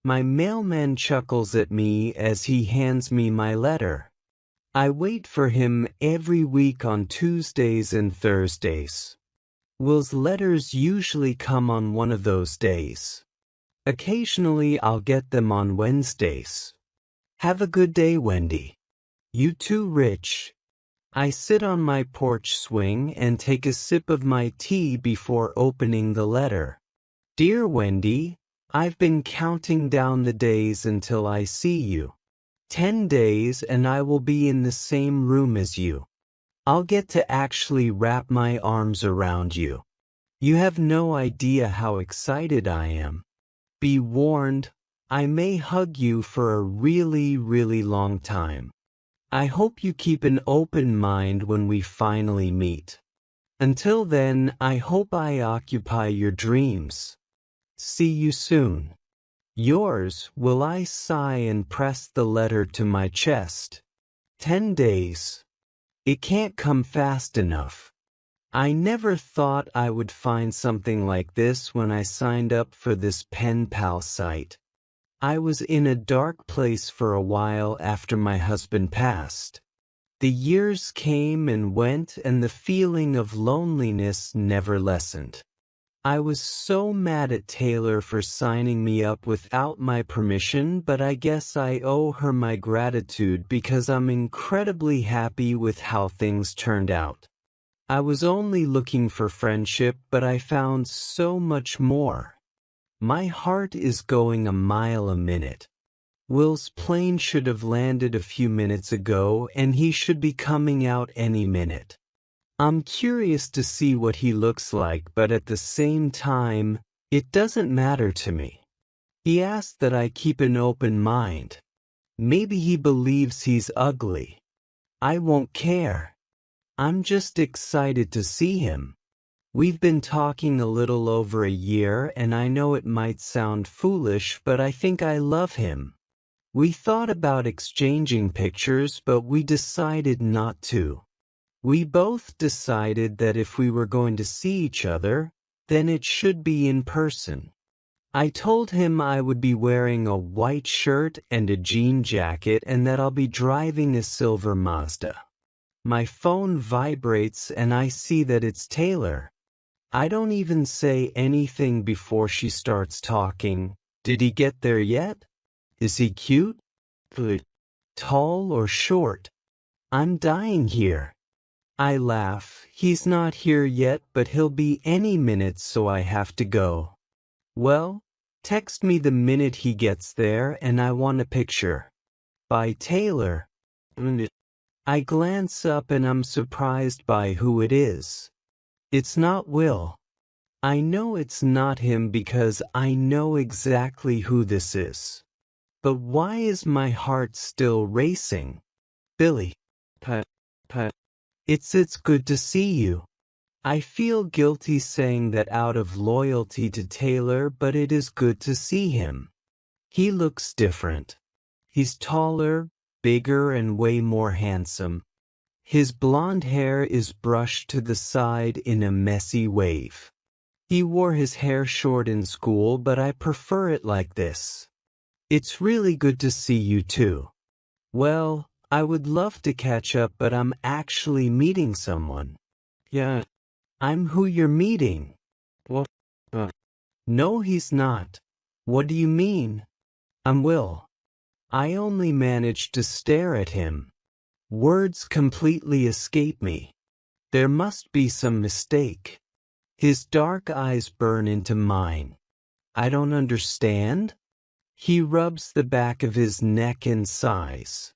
My mailman chuckles at me as he hands me my letter. I wait for him every week on Tuesdays and Thursdays. Will's letters usually come on one of those days. Occasionally I'll get them on Wednesdays. Have a good day, Wendy. You too, Rich. I sit on my porch swing and take a sip of my tea before opening the letter. Dear Wendy, I've been counting down the days until I see you. 10 days and I will be in the same room as you. I'll get to actually wrap my arms around you. You have no idea how excited I am. Be warned, I may hug you for a really, really long time. I hope you keep an open mind when we finally meet. Until then, I hope I occupy your dreams. See you soon. Yours, Will. I sigh and press the letter to my chest. 10 days. It can't come fast enough. I never thought I would find something like this when I signed up for this pen pal site. I was in a dark place for a while after my husband passed. The years came and went and the feeling of loneliness never lessened. I was so mad at Taylor for signing me up without my permission, but I guess I owe her my gratitude because I'm incredibly happy with how things turned out. I was only looking for friendship, but I found so much more. My heart is going a mile a minute. Will's plane should have landed a few minutes ago, and he should be coming out any minute. I'm curious to see what he looks like, but at the same time, it doesn't matter to me. He asked that I keep an open mind. Maybe he believes he's ugly. I won't care. I'm just excited to see him. We've been talking a little over a year, and I know it might sound foolish, but I think I love him. We thought about exchanging pictures, but we decided not to. We both decided that if we were going to see each other, then it should be in person. I told him I would be wearing a white shirt and a jean jacket and that I'll be driving a silver Mazda. My phone vibrates and I see that it's Taylor. I don't even say anything before she starts talking. Did he get there yet? Is he cute? Tall or short? I'm dying here. I laugh. He's not here yet, but he'll be any minute, so I have to go. Well, text me the minute he gets there and I want a picture. By Taylor. I glance up and I'm surprised by who it is. It's not Will. I know it's not him because I know exactly who this is. But why is my heart still racing? Billy. It's good to see you. I feel guilty saying that out of loyalty to Taylor, but it is good to see him. He looks different. He's taller, bigger, and way more handsome. His blonde hair is brushed to the side in a messy wave. He wore his hair short in school, but I prefer it like this. It's really good to see you too. Well, I would love to catch up, but I'm actually meeting someone. Yeah. I'm who you're meeting. What? No, he's not. What do you mean? I'm Will. I only managed to stare at him. Words completely escape me. There must be some mistake. His dark eyes burn into mine. I don't understand. He rubs the back of his neck and sighs.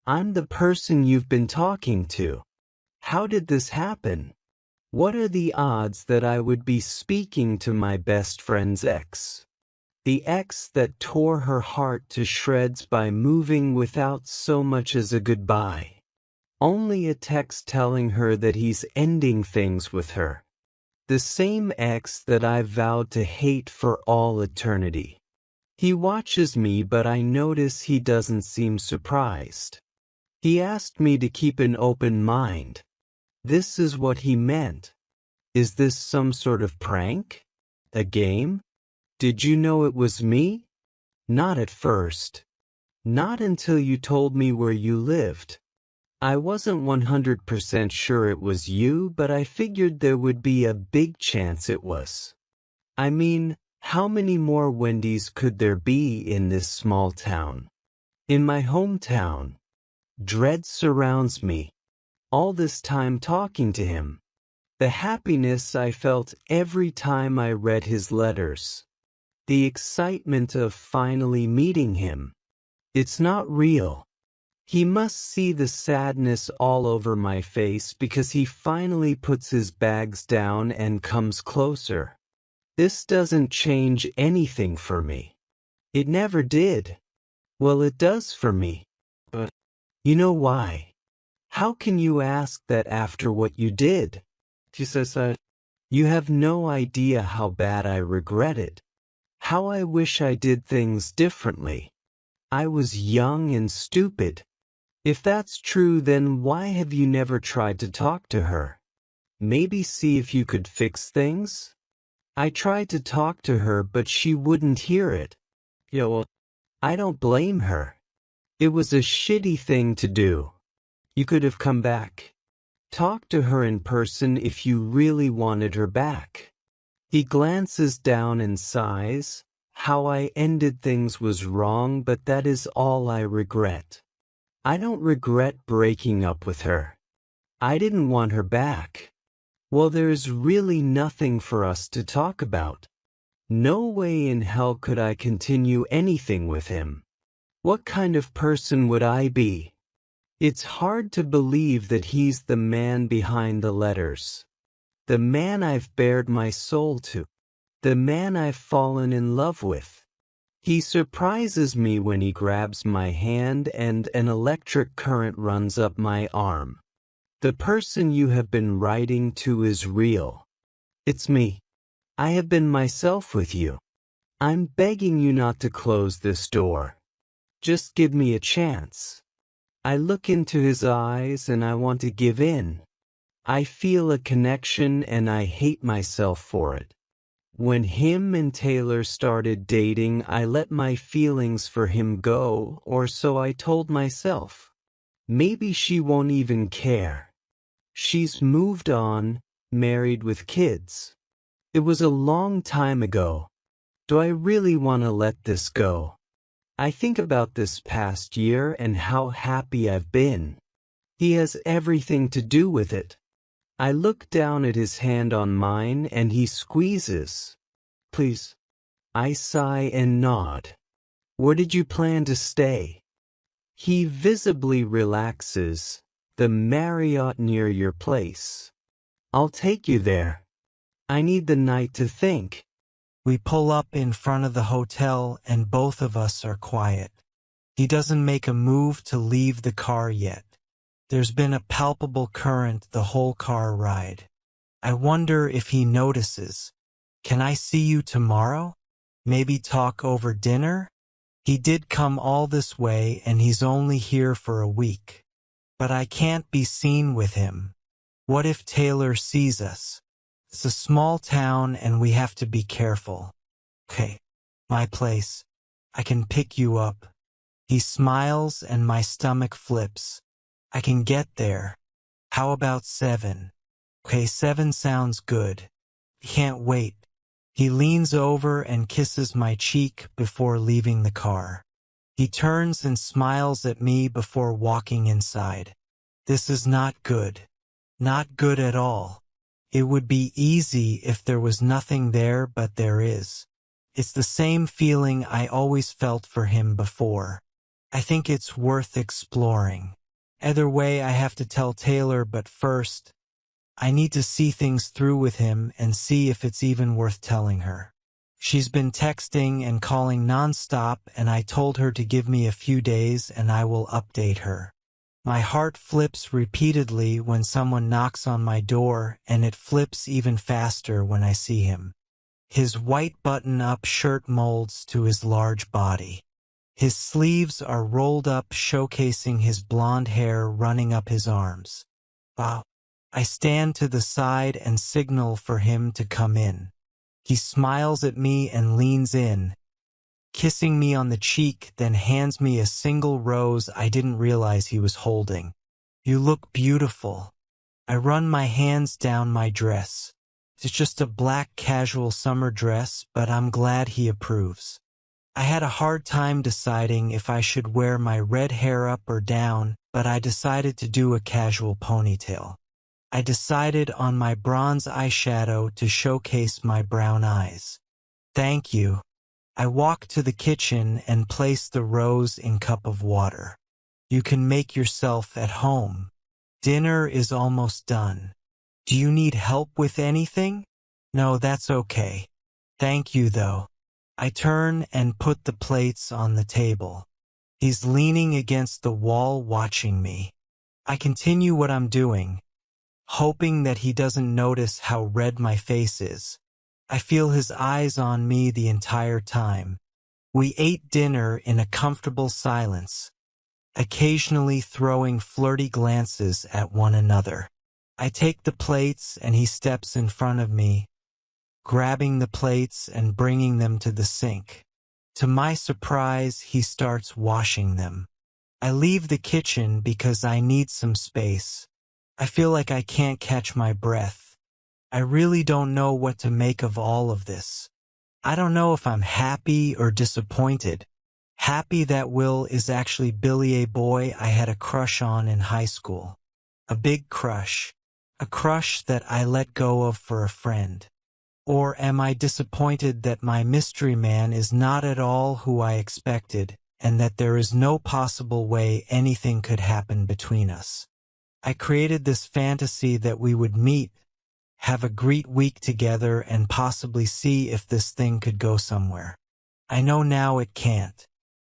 I'm the person you've been talking to. How did this happen? What are the odds that I would be speaking to my best friend's ex? The ex that tore her heart to shreds by moving without so much as a goodbye. Only a text telling her that he's ending things with her. The same ex that I vowed to hate for all eternity. He watches me, but I notice he doesn't seem surprised. He asked me to keep an open mind. This is what he meant. Is this some sort of prank? A game? Did you know it was me? Not at first. Not until you told me where you lived. I wasn't 100% sure it was you, but I figured there would be a big chance it was. I mean, how many more Wendy's could there be in this small town? In my hometown. Dread surrounds me. All this time talking to him. The happiness I felt every time I read his letters. The excitement of finally meeting him. It's not real. He must see the sadness all over my face because he finally puts his bags down and comes closer. This doesn't change anything for me. It never did. Well, it does for me. But you know why? How can you ask that after what you did? She says, you have no idea how bad I regret it. How I wish I did things differently. I was young and stupid. If that's true, then why have you never tried to talk to her? Maybe see if you could fix things? I tried to talk to her, but she wouldn't hear it. Yeah, well, I don't blame her. It was a shitty thing to do. You could have come back. Talk to her in person if you really wanted her back. He glances down and sighs. How I ended things was wrong, but that is all I regret. I don't regret breaking up with her. I didn't want her back. Well, there's really nothing for us to talk about. No way in hell could I continue anything with him. What kind of person would I be? It's hard to believe that he's the man behind the letters. The man I've bared my soul to. The man I've fallen in love with. He surprises me when he grabs my hand and an electric current runs up my arm. The person you have been writing to is real. It's me. I have been myself with you. I'm begging you not to close this door. Just give me a chance. I look into his eyes and I want to give in. I feel a connection and I hate myself for it. When him and Taylor started dating, I let my feelings for him go, or so I told myself. Maybe she won't even care. She's moved on, married with kids. It was a long time ago. Do I really want to let this go? I think about this past year and how happy I've been. He has everything to do with it. I look down at his hand on mine and he squeezes. Please. I sigh and nod. Where did you plan to stay? He visibly relaxes. The Marriott near your place. I'll take you there. I need the night to think. We pull up in front of the hotel and both of us are quiet. He doesn't make a move to leave the car yet. There's been a palpable current the whole car ride. I wonder if he notices. Can I see you tomorrow? Maybe talk over dinner? He did come all this way and he's only here for a week. But I can't be seen with him. What if Taylor sees us? It's a small town and we have to be careful. Okay, my place. I can pick you up. He smiles and my stomach flips. I can get there. How about 7? Okay, 7 sounds good. Can't wait. He leans over and kisses my cheek before leaving the car. He turns and smiles at me before walking inside. This is not good. Not good at all. It would be easy if there was nothing there, but there is. It's the same feeling I always felt for him before. I think it's worth exploring. Either way, I have to tell Taylor, but first, I need to see things through with him and see if it's even worth telling her. She's been texting and calling nonstop, and I told her to give me a few days and I will update her. My heart flips repeatedly when someone knocks on my door, and it flips even faster when I see him. His white button-up shirt molds to his large body. His sleeves are rolled up, showcasing his blonde hair running up his arms. Wow. I stand to the side and signal for him to come in. He smiles at me and leans in. kissing me on the cheek, then hands me a single rose I didn't realize he was holding. "You look beautiful." I run my hands down my dress. It's just a black casual summer dress, but I'm glad he approves. I had a hard time deciding if I should wear my red hair up or down, but I decided to do a casual ponytail. I decided on my bronze eyeshadow to showcase my brown eyes. "Thank you." I walk to the kitchen and place the rose in cup of water. "You can make yourself at home. Dinner is almost done. Do you need help with anything?" "No, that's okay. Thank you, though." I turn and put the plates on the table. He's leaning against the wall watching me. I continue what I'm doing, hoping that he doesn't notice how red my face is. I feel his eyes on me the entire time. We ate dinner in a comfortable silence, occasionally throwing flirty glances at one another. I take the plates and he steps in front of me, grabbing the plates and bringing them to the sink. To my surprise, he starts washing them. I leave the kitchen because I need some space. I feel like I can't catch my breath. I really don't know what to make of all of this. I don't know if I'm happy or disappointed. Happy that Will is actually Billy, a boy I had a crush on in high school. A big crush. A crush that I let go of for a friend. Or am I disappointed that my mystery man is not at all who I expected, and that there is no possible way anything could happen between us? I created this fantasy that we would meet, have a great week together, and possibly see if this thing could go somewhere. I know now it can't.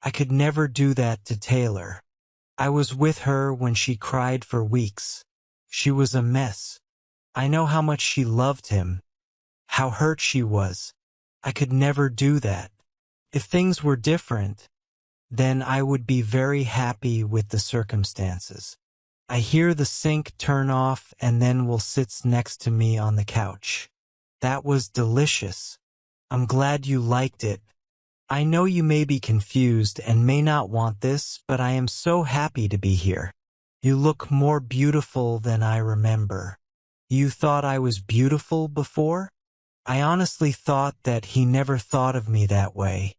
I could never do that to Taylor. I was with her when she cried for weeks. She was a mess. I know how much she loved him, how hurt she was. I could never do that. If things were different, then I would be very happy with the circumstances. I hear the sink turn off and then Will sits next to me on the couch. "That was delicious. I'm glad you liked it. I know you may be confused and may not want this, but I am so happy to be here. You look more beautiful than I remember." "You thought I was beautiful before?" I honestly thought that he never thought of me that way.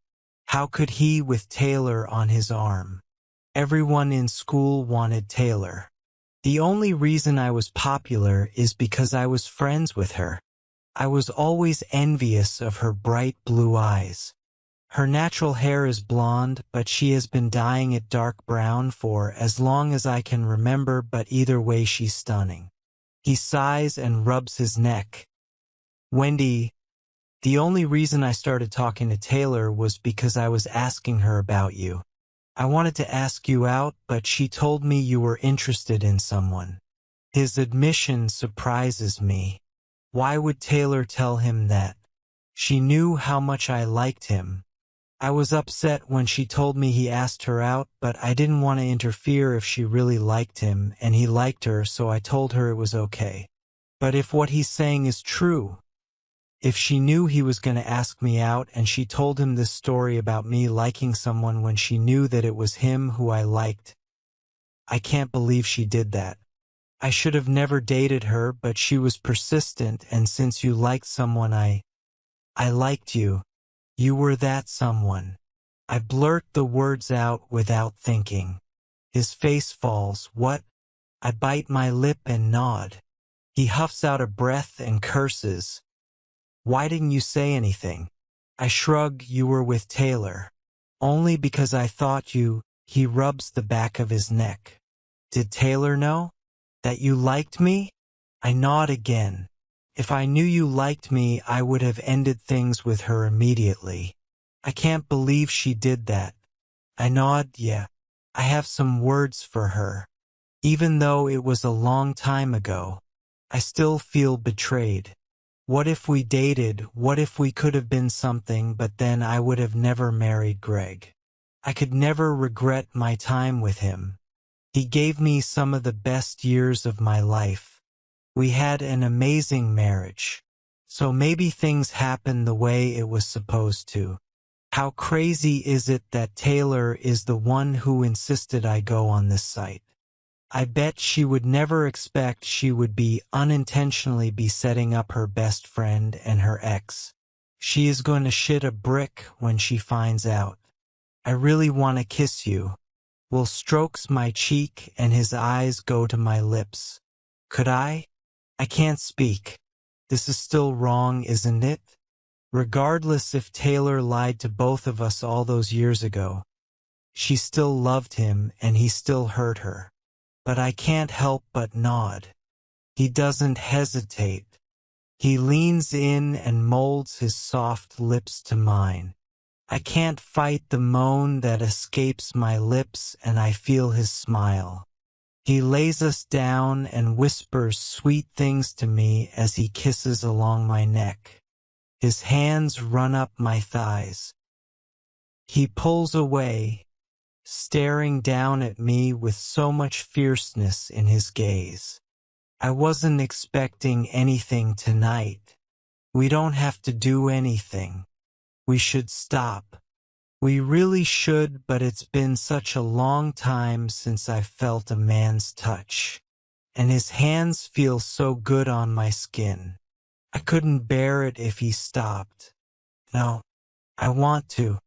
How could he with Taylor on his arm? Everyone in school wanted Taylor. The only reason I was popular is because I was friends with her. I was always envious of her bright blue eyes. Her natural hair is blonde, but she has been dyeing it dark brown for as long as I can remember, but either way she's stunning. He sighs and rubs his neck. "Wendy, the only reason I started talking to Taylor was because I was asking her about you. I wanted to ask you out, but she told me you were interested in someone." His admission surprises me. Why would Taylor tell him that? She knew how much I liked him. I was upset when she told me he asked her out, but I didn't want to interfere if she really liked him, and he liked her, so I told her it was okay. But if what he's saying is true, if she knew he was going to ask me out and she told him this story about me liking someone when she knew that it was him who I liked, I can't believe she did that. I should have never dated her, but she was persistent, and since you liked someone, I liked you. You were that someone. I blurt the words out without thinking. His face falls. What? I bite my lip and nod. He huffs out a breath and curses. Why didn't you say anything? I shrug. You were with Taylor. Only because I thought you. He rubs the back of his neck. Did Taylor know? That you liked me? I nod again. If I knew you liked me, I would have ended things with her immediately. I can't believe she did that. I nod. Yeah. I have some words for her. Even though it was a long time ago, I still feel betrayed. What if we dated? What if we could have been something, but then I would have never married Greg? I could never regret my time with him. He gave me some of the best years of my life. We had an amazing marriage. So maybe things happened the way it was supposed to. How crazy is it that Taylor is the one who insisted I go on this site? I bet she would never expect she would be unintentionally setting up her best friend and her ex. She is going to shit a brick when she finds out. I really want to kiss you. Will strokes my cheek and his eyes go to my lips. Could I? I can't speak. This is still wrong, isn't it? Regardless if Taylor lied to both of us all those years ago, she still loved him and he still hurt her. But I can't help but nod. He doesn't hesitate. He leans in and molds his soft lips to mine. I can't fight the moan that escapes my lips, and I feel his smile. He lays us down and whispers sweet things to me as he kisses along my neck. His hands run up my thighs. He pulls away, staring down at me with so much fierceness in his gaze. I wasn't expecting anything tonight. We don't have to do anything. We should stop. We really should, but it's been such a long time since I felt a man's touch. And his hands feel so good on my skin. I couldn't bear it if he stopped. No, I want to.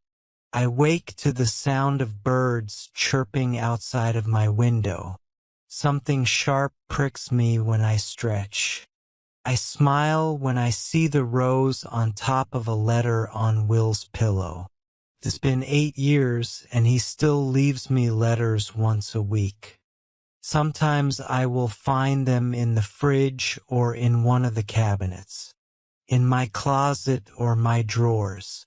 I wake to the sound of birds chirping outside of my window. Something sharp pricks me when I stretch. I smile when I see the rose on top of a letter on Will's pillow. It's been 8 years and he still leaves me letters once a week. Sometimes I will find them in the fridge or in one of the cabinets, in my closet or my drawers.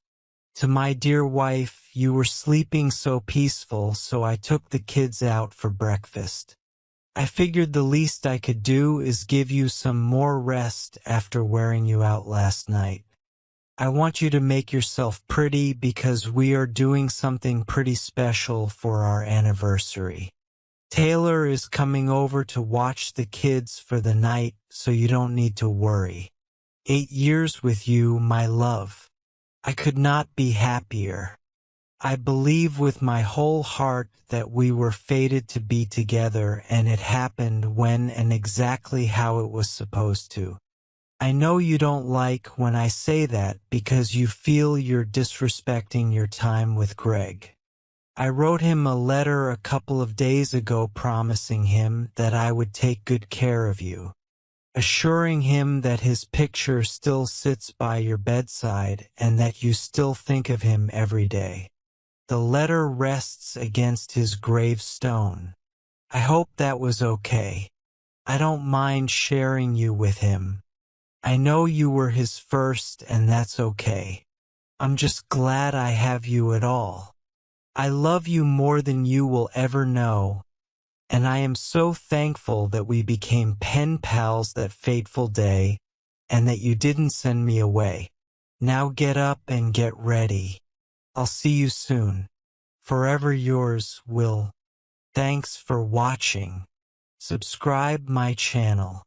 To my dear wife, you were sleeping so peaceful, so I took the kids out for breakfast. I figured the least I could do is give you some more rest after wearing you out last night. I want you to make yourself pretty because we are doing something pretty special for our anniversary. Taylor is coming over to watch the kids for the night, so you don't need to worry. 8 years with you, my love. I could not be happier. I believe with my whole heart that we were fated to be together, and it happened when and exactly how it was supposed to. I know you don't like when I say that because you feel you're disrespecting your time with Greg. I wrote him a letter a couple of days ago promising him that I would take good care of you, assuring him that his picture still sits by your bedside and that you still think of him every day. The letter rests against his gravestone. I hope that was okay. I don't mind sharing you with him. I know you were his first, and that's okay. I'm just glad I have you at all. I love you more than you will ever know, and I am so thankful that we became pen pals that fateful day, and that you didn't send me away. Now get up and get ready. I'll see you soon. Forever yours, Will. Thanks for watching. Subscribe my channel.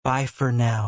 Bye for now.